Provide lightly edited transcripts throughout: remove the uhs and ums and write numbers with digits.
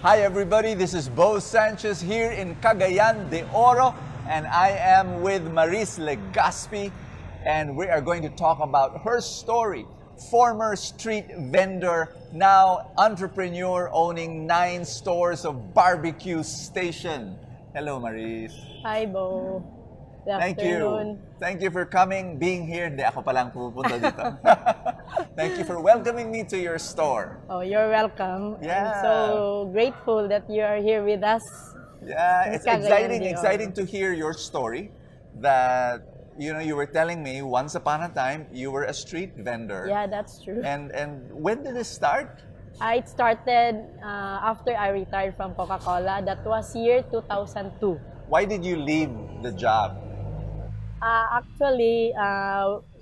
Hi everybody, this is Sanchez here in Cagayan de Oro, and I am with Marissa Legazpi, and we are going to talk about her story. Former street vendor, now entrepreneur owning 9 stores of barbecue station. Hello Marissa. Hi, Bo. Good Thank afternoon. you. Thank you for coming, being here. Hindi ako palang pupunta dito. Thank you for welcoming me to your store. Oh, you're welcome. Yeah. I'm so grateful that you are here with us. Yeah, it's Cagayan de Oro. exciting to hear your story. That you were telling me once upon a time you were a street vendor. Yeah, that's true. And when did it start? It started after I retired from Coca-Cola. That was year 2002. Why did you leave the job? Actually,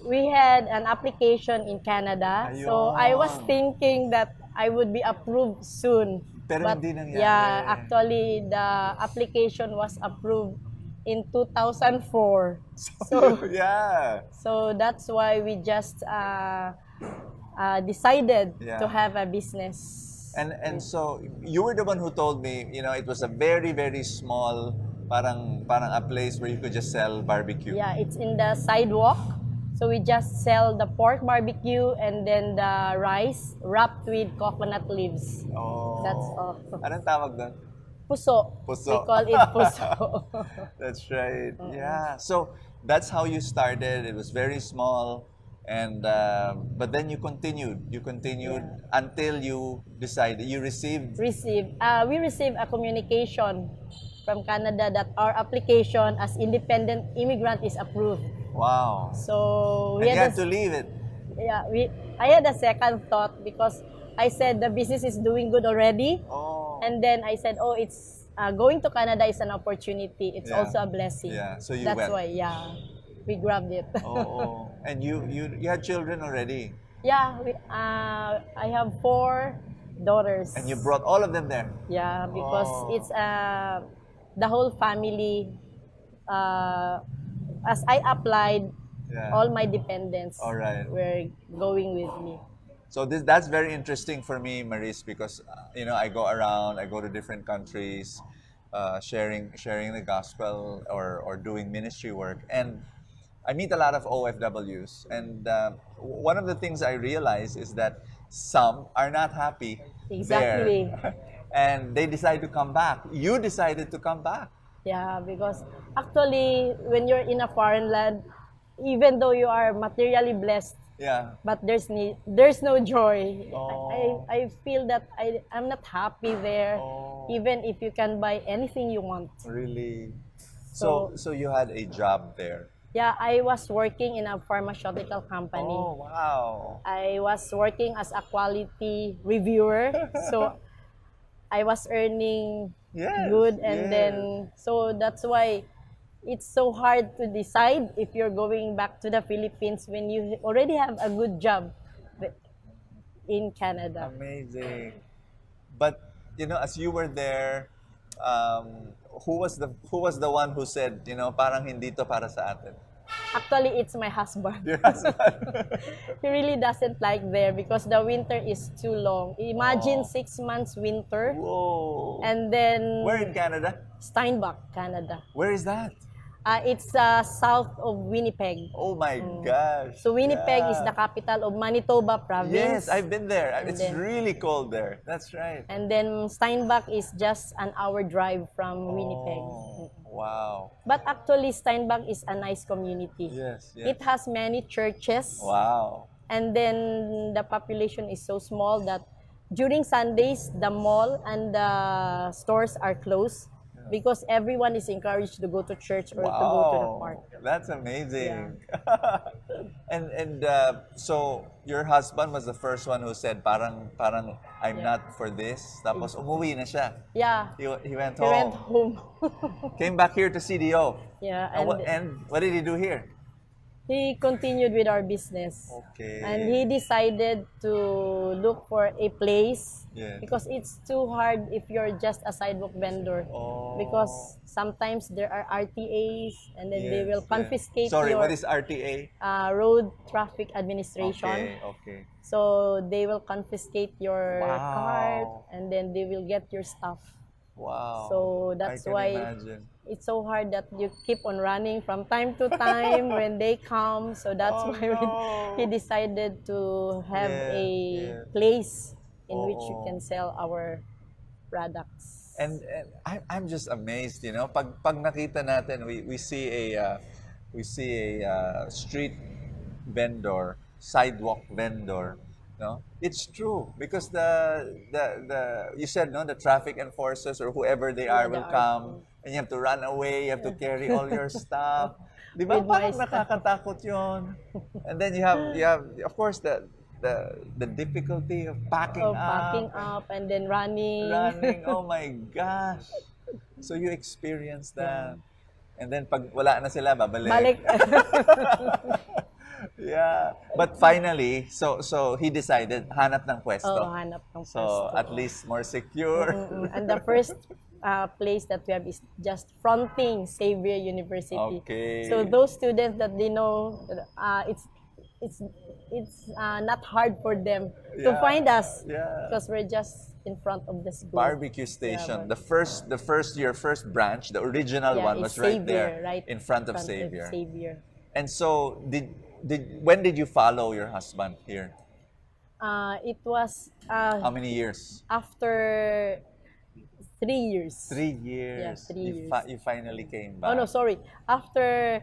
we had an application in Canada. So I was thinking that I would be approved soon. Pero But hindi nangyari. yeah, actually the application was approved in 2004. So Yeah. so that's why we just decided Yeah. to have a business. And so you were the one who told me, it was a very, very small, parang a place where you could just sell barbecue. Yeah, it's in the sidewalk. So we just sell the pork barbecue and then the rice wrapped with coconut leaves. Oh. That's all. Anong tawag doon? Puso. Puso. We call it puso. That's right. Yeah. So that's how you started. It was very small, and but then you continued. You continued until you decided. You received. We received a communication from Canada that our application as independent immigrant is approved. Wow. So And you had to leave it. Yeah, I had a second thought because I said the business is doing good already. Oh. And then I said, oh, it's going to Canada is an opportunity. It's Yeah. also a blessing. Yeah, so you That's went. why, yeah, we grabbed it. Oh. And you had children already, Yeah, I have 4 daughters. and you brought all of them there. Yeah, because Oh. it's the whole family. As I applied, Yeah. all my dependents All right. were going with me. So that's very interesting for me, Maris, because I go around, I go to different countries, sharing the gospel or doing ministry work, and I meet a lot of OFWs. And one of the things I realize is that some are not happy Exactly. there, and they decide to come back. You decided to come back. Yeah, because actually, when you're in a foreign land, even though you are materially blessed, Yeah. but there's no joy. Oh. I feel that I'm not happy there, Oh. even if you can buy anything you want. Really. So you had a job there. Yeah, I was working in a pharmaceutical company. Oh wow. I was working as a quality reviewer, so I was earning Yes, good, and yes. then so that's why it's so hard to decide if you're going back to the Philippines when you already have a good job in Canada. Amazing. But as you were there, who was the one who said, parang hindi to para sa atin? Actually, it's my husband. Your husband. He really doesn't like there because the winter is too long. Imagine 6 months winter, Whoa. and then Where in Canada? Steinbach, Canada. Where is that? It's south of Winnipeg. Oh my gosh. So Winnipeg is Yeah. the capital of Manitoba province. Yes, I've been there. It's then- really cold there. That's right. And then Steinbach is just an hour drive from Winnipeg. Oh, wow. But actually, Steinbach is a nice community. Yes, yes. It has many churches. Wow. And then the population is so small that during Sundays, the mall and the stores are closed because everyone is encouraged to go to church or to go to the park. That's amazing. And so your husband was the first one who said parang I'm not for this. Tapos umuwi na siya. Yeah, He went he home. went home. Came back here to CDO. Yeah, And what did he do here? He continued with our business. Okay. And he decided to look for a place Yeah. because it's too hard if you're just a sidewalk vendor. Oh. Because sometimes there are RTAs and then they Yes, will yeah. confiscate Sorry, your what is RTA? road traffic administration. Okay, okay. So they will confiscate your Wow. cart and then they will get your stuff. Wow. So that's I can why imagine. it's so hard that you keep on running from time to time when they come. So that's Oh, why no. he decided to have Yeah, a yeah. place in which you Oo. can sell our products. And I'm just amazed, you know, pag nakita natin, we see a street vendor, sidewalk vendor, no? It's true because the you said no, the traffic enforcers or whoever they are Yeah, will they are. come and you have to run away, you have to carry all your stuff. Di ba? With my Parang stuff. nakakatakot 'yon. And then you have of course the difficulty of packing Of packing up. up and then running. Running, oh my gosh. So you experienced that. And then pag wala na sila, babalik. Balik. Yeah. But finally, so he decided, hanap ng pwesto. Oh, hanap ng So pwesto. at least more secure. And the first place that we have is just fronting Xavier University. Okay. So those students that they know, it's not hard for them to Yeah. find us Yeah. because we're just in front of the school. Barbecue station. Yeah, Your first branch, the original Yeah, one it's was right Xavier, there right in front of Xavier. Xavier. And so when did you follow your husband here? It was How many years? after 3 years. 3 years. Yeah, 3 You years. you finally came back. Oh no, sorry. After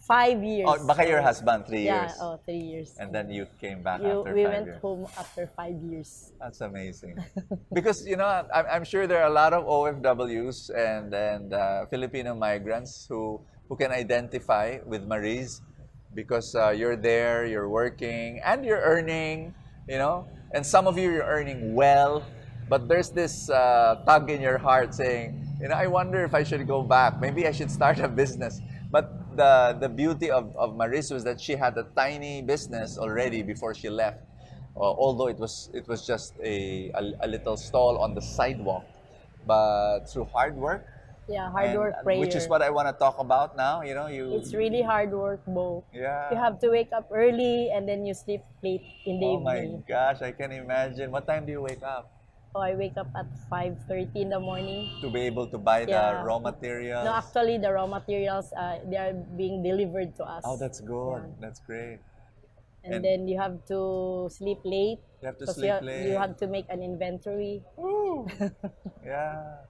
5 years. Oh, baka your husband 3 Yeah, years. 3 years. And then you came back after We 5 went years. home after 5 years. That's amazing. Because, you know, I'm sure there are a lot of OFWs and Filipino migrants who can identify with Maris because you're there, you're working, and you're earning, you know. And some of you, you're earning well, but there's this tug in your heart saying, you know, I wonder if I should go back. Maybe I should start a business. But the beauty of Maris was that she had a tiny business already before she left. Although it was just a little stall on the sidewalk, but through hard work, Yeah, hard work, prayer. which is what I want to talk about now. You know, It's really hard work, Bo. Yeah. You have to wake up early and then you sleep late in the Oh my evening. gosh, I can imagine. What time do you wake up Oh, I wake up at 5:30 in the morning. to be able to buy the Yeah. raw materials? No, actually, the raw materials they are being delivered to us. Oh, that's good. That's great. And and- then you have to sleep late. You have to 'cause sleep you late. have to make an inventory. Yeah.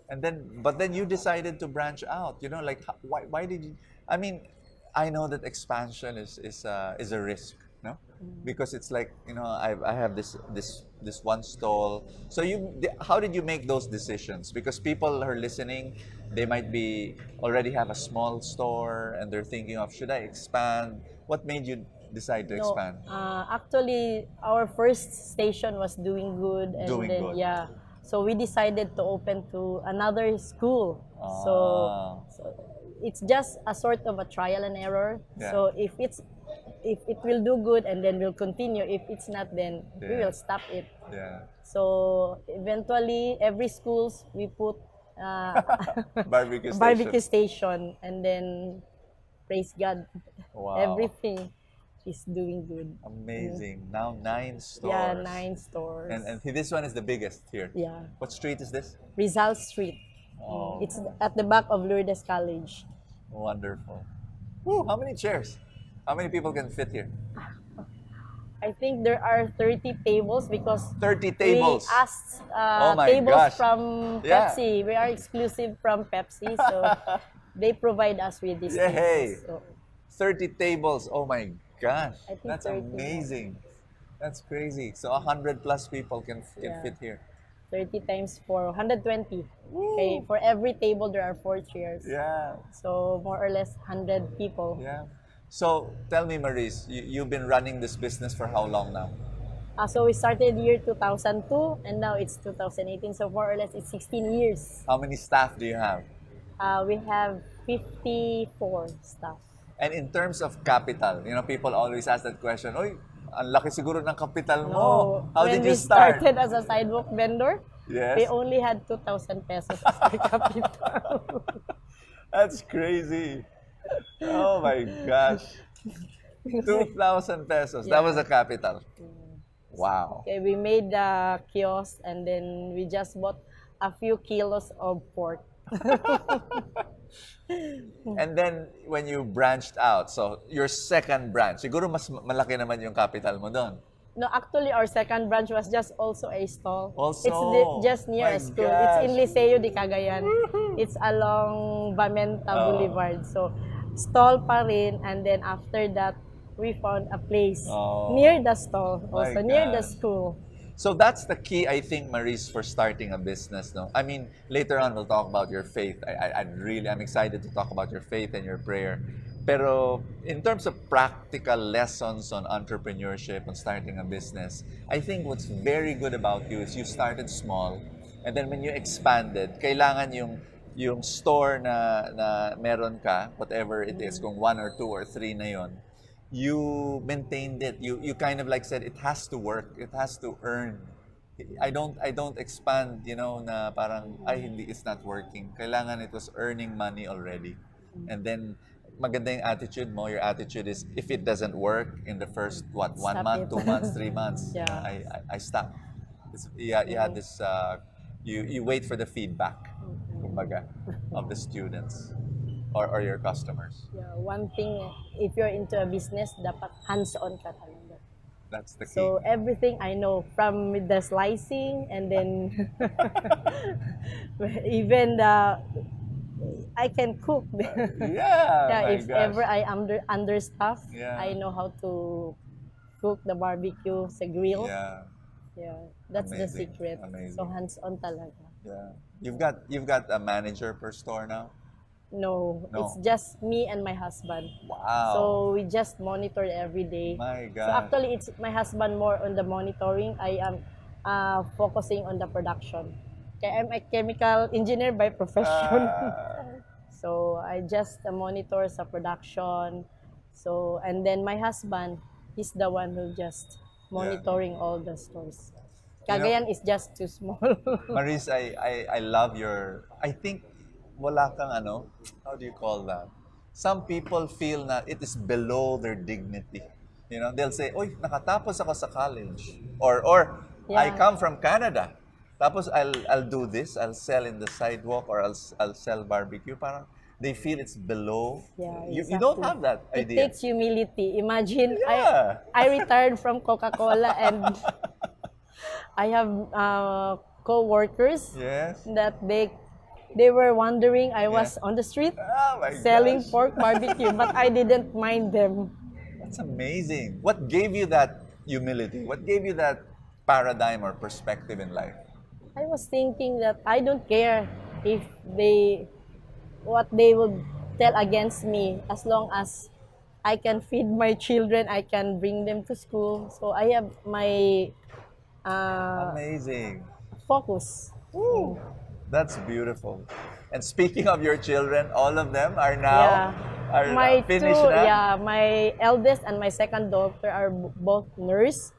And then you decided to branch out. You know, like why did you? I mean, I know that expansion is a risk, no? Because it's like, you know, I have this one stall. So how did you make those decisions? Because people are listening, they might be already have a small store and they're thinking of, should I expand? What made you decide to No, expand? actually, our first station was doing good, and Doing then good. yeah, so we decided to open to another school. Ah. So it's just a sort of a trial and error. Yeah. So if it will do good, and then we'll continue. If it's not, then we Yeah. will stop it. Yeah. So eventually, every schools we put Barbecue station. barbecue station, and then praise God, Wow. everything is doing good. Amazing. Now 9 stores. Yeah, 9 stores. And this one is the biggest here. Yeah, What street is this? Rizal Street. Oh, It's at the back of Lourdes College. wonderful. Woo, how many chairs? How many people can fit here? I think there are 30 tables because 30 tables. we asked Oh my tables gosh. from Yeah. Pepsi. We are exclusive from Pepsi, so they provide us with these Yeah, hey. tables. So, 30 tables. Oh my gosh. I think That's 30. amazing. That's crazy. So 100 plus people can Yeah. fit here. 30 times 4, 120. Okay, for every table there are 4 chairs. Yeah. So more or less 100 people. Yeah. So tell me, Maris, you've been running this business for how long now? So we started year 2002 and now it's 2018. So more or less it's 16 years. How many staff do you have? We have 54 staff. And in terms of capital, people always ask that question, Oy, ang laki siguro ng capital mo. No, How when did you we start? started as a sidewalk vendor, Yes. we only had 2,000 pesos as our capital. That's crazy. Oh my gosh. 2,000 pesos. That was the capital. Wow. Okay, we made the kiosk and then we just bought a few kilos of pork. And then, when you branched out, so your second branch, siguro mas malaki naman yung capital mo doon. No, actually, our second branch was just also a stall. Also? It's just near My a school. gosh. It's in Liceo de Cagayan. It's along Bamenta Boulevard. So, stall pa rin. And then after that, we found a place near the stall, also near the gosh. school. So that's the key, I think, Maris, for starting a business. No, I mean, later on we'll talk about your faith. I'm excited to talk about your faith and your prayer. Pero in terms of practical lessons on entrepreneurship, on starting a business, I think what's very good about you is you started small, and then when you expanded, kailangan yung store na meron ka, whatever it is, kung 1 or 2 or 3 na yon, you maintained it. You kind of like said it has to work. It has to earn. I don't expand, na parang hindi, it's not working. Kailangan it was earning money already. And then maganda yung attitude mo. Your attitude is if it doesn't work in the first 1 month, 2 months, 3 months, Yeah. I stop. You had this you wait for the feedback, kumbaga, of the students or your customers. Yeah, one thing, if you're into a business, dapat hands-on ka talaga. That's the key. So everything I know, from the slicing and then even I can cook. Yeah, if my gosh. ever I understaff, Yeah. I know how to cook the barbecue sa grill. Yeah, Yeah, that's the Amazing, secret. amazing. So hands-on talaga. yeah. You've got a manager per store now? No, No. it's just me and my husband. Wow. So we just monitor every day. My So God. actually, it's my husband more on the monitoring. I am focusing on the production. Kaya I'm a chemical engineer by profession. So I just monitor sa production. So and then my husband, he's the one who just monitoring all the stores. Cagayan is just too small. Maris, I love your, I think wala kang how do you call that? Some people feel that it is below their dignity. They'll say, "Oy, nakatapos ako sa college." Or I Yeah. come from Canada. Tapos I'll do this, I'll sell in the sidewalk or I'll sell barbecue. Parang they feel it's below. Yeah, You don't exactly. have that It idea. takes humility. Imagine, Yeah. I retired from Coca-Cola and I have co-workers Yes. that they were wondering I was on the street Oh my selling gosh. pork barbecue, but I didn't mind them. That's amazing. What gave you that humility? What gave you that paradigm or perspective in life? I was thinking that I don't care if what they would tell against me, as long as I can feed my children, I can bring them to school. So I have my Amazing. focus. That's beautiful. And speaking of your children, all of them are now are My finished two, na? my eldest and my second daughter are both nurse.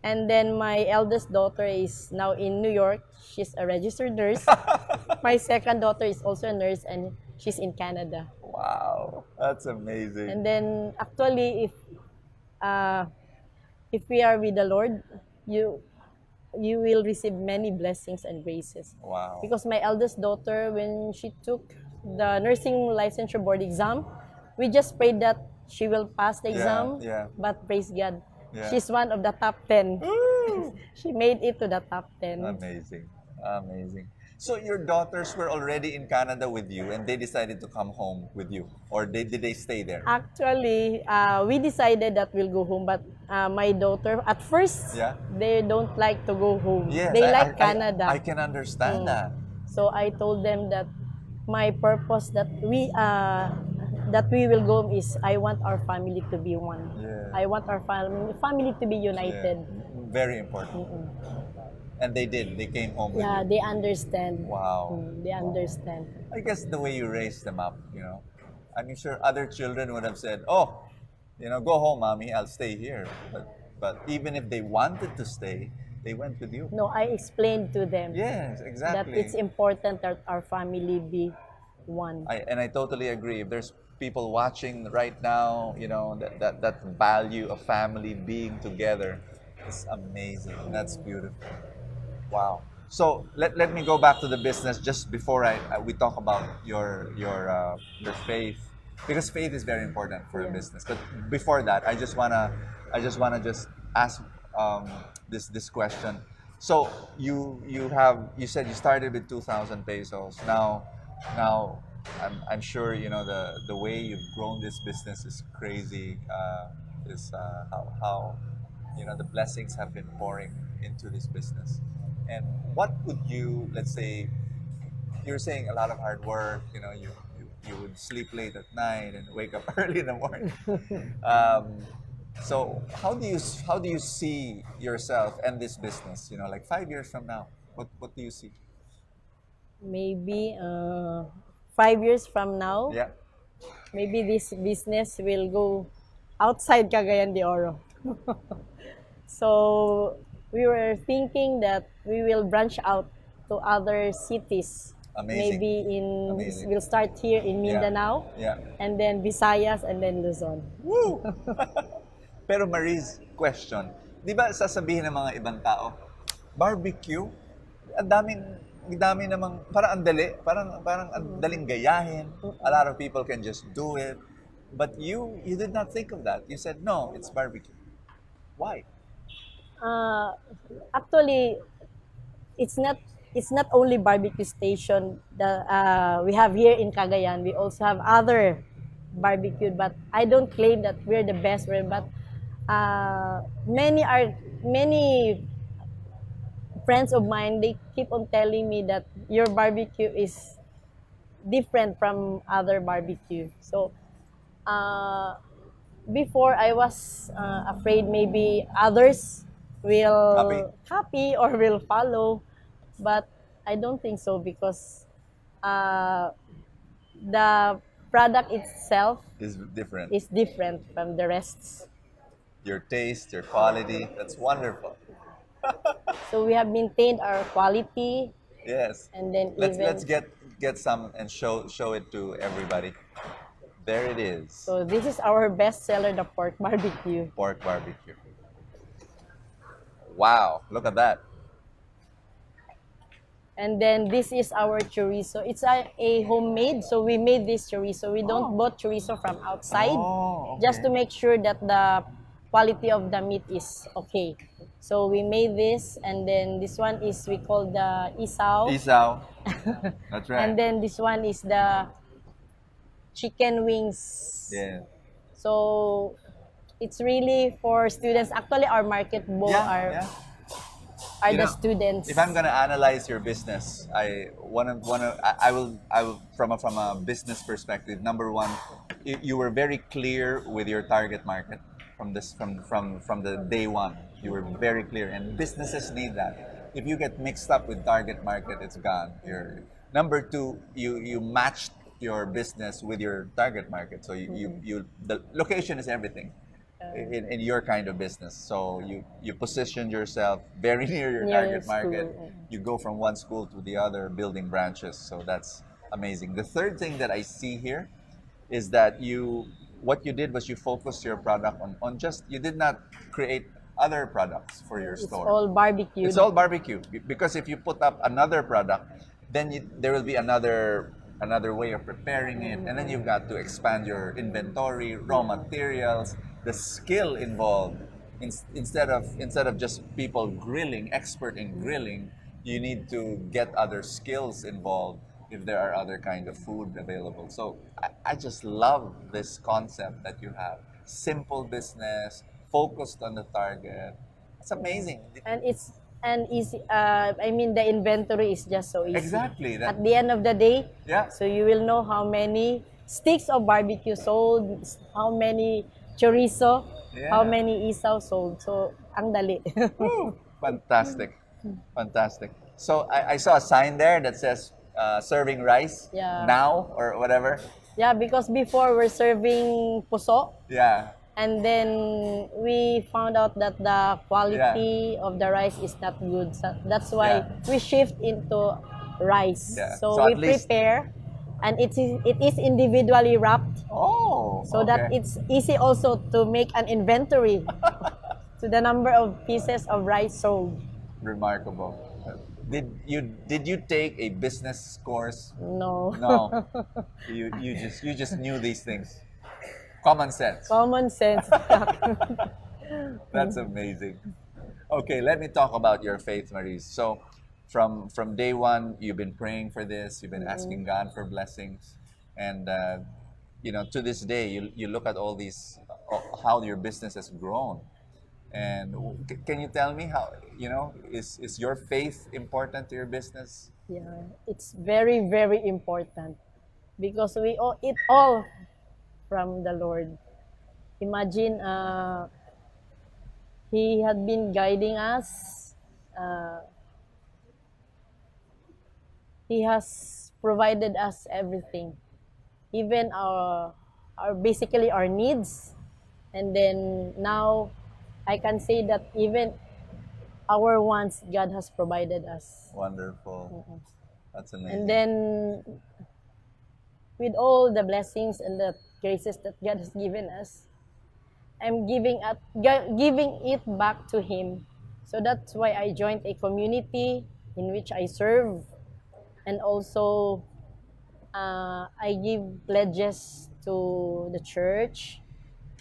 And then my eldest daughter is now in New York. She's a registered nurse. My second daughter is also a nurse and she's in Canada. Wow, that's amazing. And then actually, if we are with the Lord, you will receive many blessings and graces. Wow. Because my eldest daughter, when she took the nursing licensure board exam, we just prayed that she will pass the exam. yeah. But praise God, Yeah. she's one of the top 10. She made it to the top 10. Amazing. Amazing. So your daughters were already in Canada with you and they decided to come home with you? Or did they stay there? Actually, we decided that we'll go home, but my daughter, at first, Yeah. they don't like to go home. Yes, They like Canada. I can understand that. So I told them that my purpose that we will go home is I want our family to be one. Yeah. I want our family to be united. Yeah. Very important. And they did. They came home with Yeah, you. they understand. Wow. They understand. I guess the way you raised them up, I'm sure other children would have said, "Oh, go home, mommy. I'll stay here." But even if they wanted to stay, they went with you. No, I explained to them Yes, that exactly. it's important that our family be one. I totally agree. If there's people watching right now, that value of family being together is amazing. That's beautiful. Wow. So let me go back to the business just before we talk about your faith, because faith is very important for a Yeah. business. But before that, I just wanna just ask this question. So you said you started with 2,000 pesos. Now I'm sure the way you've grown this business is crazy. Is how the blessings have been pouring into this business. And what would you, let's say, you're saying a lot of hard work, you would sleep late at night and wake up early in the morning. Um, so how do you see yourself and this business, like 5 years from now? What do you see? Maybe 5 years from now, Yeah. maybe this business will go outside Cagayan de Oro. So we were thinking that we will branch out to other cities. Amazing. Maybe Amazing. we'll start here in Yeah. Mindanao, Yeah. and then Visayas, and then Luzon. Woo! Pero Maris, question. Di ba sasabihin ng mga ibang tao, barbecue? Ang dami namang, parang ang dali, parang ang daling gayahin. A lot of people can just do it. But you did not think of that. You said, no, it's barbecue. Why? Uh, Actually, it's not only barbecue station that we have here in Cagayan. We also have other barbecue, but I don't claim that we're the best. But many friends of mine, they keep on telling me that your barbecue is different from other barbecue. So before I was afraid maybe others will copy or will follow, but I don't think so, because the product itself Is different. is different from the rest. Your taste, your quality, that's wonderful. So we have maintained our quality, Yes. and then Let's get some and show it to everybody. There it is. So this is our best seller, the pork barbecue. Pork barbecue. Wow, look at that. And then this is our chorizo. It's a homemade, so we made this chorizo. We don't bought chorizo from outside, Oh, just to okay. make sure that the quality of the meat is okay. So we made this, and then this one is, we call the isaw. Isaw. That's right. And then this one is the chicken wings. Yeah. So it's really for students. Actually, our market bowl Yeah. are You the know, students. If I'm gonna analyze your business, I will from a business perspective. Number one, you were very clear with your target market from the day one. You were very clear, and businesses need that. If you get mixed up with target market, it's gone. Number two, you matched your business with your target market. So the location is everything in your kind of business. So you position yourself very near your Near target school. market. You go from one school to the other, building branches. So that's amazing. The third thing that I see here is that what you did was you focused your product on just, you did not create other products for your It's store. all barbecue. It's all barbecue, because if you put up another product, then there will be another way of preparing it, and then you've got to expand your inventory, raw materials, the skill involved. Instead of just people grilling, expert in grilling, you need to get other skills involved if there are other kind of food available. So I just love this concept that you have. Simple business, focused on the target. It's amazing. And it's easy. I mean, the inventory is just so easy. Exactly. At the end of the day, Yeah. so you will know how many sticks of barbecue sold, how many chorizo, Yeah. how many isaw sold. So, ang dali. Fantastic. Fantastic. So I saw a sign there that says serving rice Yeah. now or whatever. Yeah, because before we're serving puso, Yeah. and then we found out that the quality of the rice is not good. So that's why we shift into rice. Yeah. So So we at least- prepare, and it is individually wrapped, Oh. so that it's easy also to make an inventory to the number of pieces of rice sold. Remarkable. Did you take a business course? No. No. You just knew these things. Common sense. Common sense. That's amazing. Okay, let me talk about your faith, Maurice. So, from day one, you've been praying for this. You've been asking God for blessings, and to this day, you look at all these, how your business has grown. And can you tell me how, is your faith important to your business? Yeah, it's very, very important because we all it all from the Lord. Imagine, He had been guiding us. Uh, he has provided us everything, even our basically our needs. And then now, I can say that even our wants, God has provided us. Wonderful. That's amazing. And then, with all the blessings and the graces that God has given us, I'm giving it back to Him. So that's why I joined a community in which I serve, and also I give pledges to the church,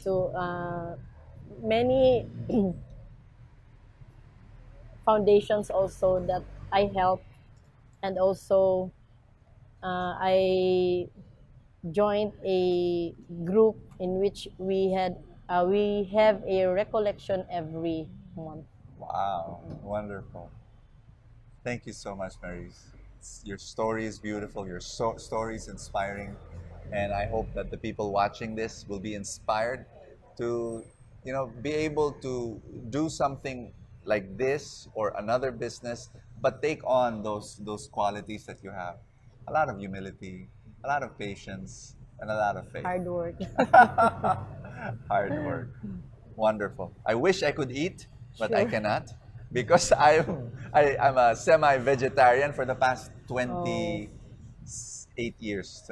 to many foundations also that I help, and also I joined a group in which we have a recollection every month. Wow, wonderful. Thank you so much, Maurice. Your story is beautiful. Your story is inspiring, and I hope that the people watching this will be inspired to, be able to do something like this or another business, but take on those qualities that you have. A lot of humility, a lot of patience, and a lot of faith. Hard work. Hard work. Wonderful. I wish I could eat, but I Sure. cannot because I'm a semi-vegetarian for the past 28 years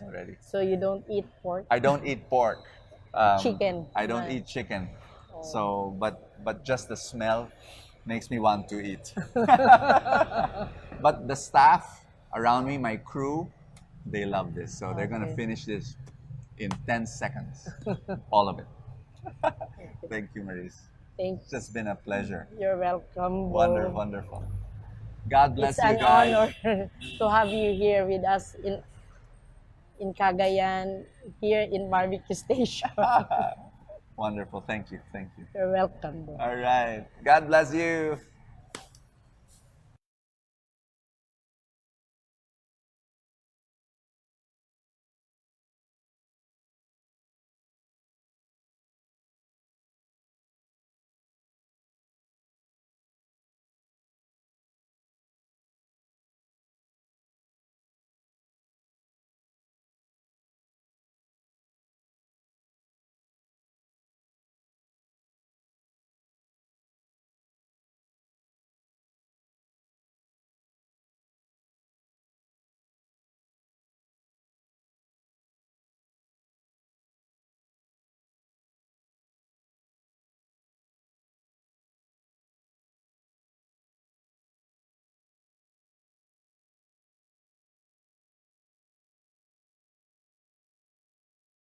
already. So you don't eat pork? I don't eat pork. Chicken. I don't eat chicken. So, but just the smell makes me want to eat. But the staff around me, my crew, they love this. So they're gonna Okay. finish this in 10 seconds. All of it. Thank you, Maurice. Thank It's just been a pleasure. You're welcome. Bo. Wonderful. God bless It's you an guys. honor to have you here with us in Cagayan, here in Barbecue Station. Wonderful. Thank you. You're welcome. Bo. All right. God bless you.